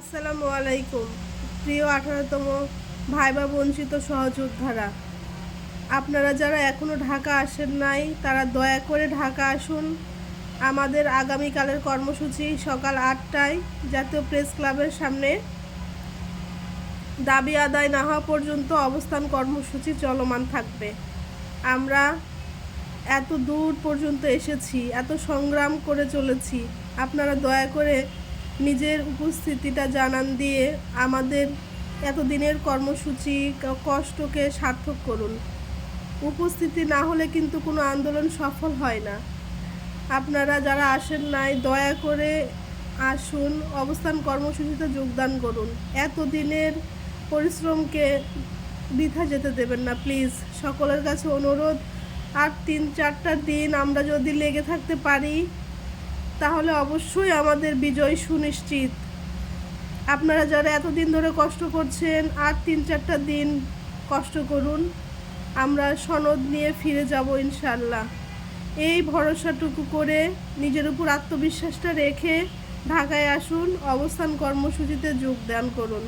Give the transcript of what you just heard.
আসসালামু আলাইকুম। প্রিয় 18তম ভাইবা বঞ্চিত সহযোদ্ধারা, আপনারা যারা এখনও ঢাকা আসেন নাই তারা দয়া করে ঢাকা আসুন। আমাদের আগামীকালের কর্মসূচি সকাল 8টায় জাতীয় প্রেস ক্লাবের সামনে দাবি আদায় না হওয়া পর্যন্ত অবস্থান কর্মসূচি চলমান থাকবে। আমরা এত দূর পর্যন্ত এসেছি, এত সংগ্রাম করে চলেছি, আপনারা দয়া করে নিজের উপস্থিতিটা জানান দিয়ে আমাদের এতদিনের কর্মসূচি কষ্টকে সার্থক করুন। উপস্থিতি না হলে কিন্তু কোনো আন্দোলন সফল হয় না। আপনারা যারা আসেন নাই দয়া করে আসুন, অবস্থান কর্মসূচিতে যোগদান করুন। এতদিনের পরিশ্রমকে বৃথা যেতে দেবেন না প্লিজ, সকলের কাছে অনুরোধ। আর 3-4টা দিন আমরা যদি লেগে থাকতে পারি তাহলে অবশ্যই আমাদের বিজয় সুনিশ্চিত। আপনারা যারা এতদিন ধরে কষ্ট করছেন আর 3-4টা দিন কষ্ট করুন, আমরা সনদ নিয়ে ফিরে যাব ইনশাল্লাহ। এই ভরসাটুকু করে নিজের উপর আত্মবিশ্বাসটা রেখে ঢাকায় আসুন, অবস্থান কর্মসূচিতে যোগদান করুন।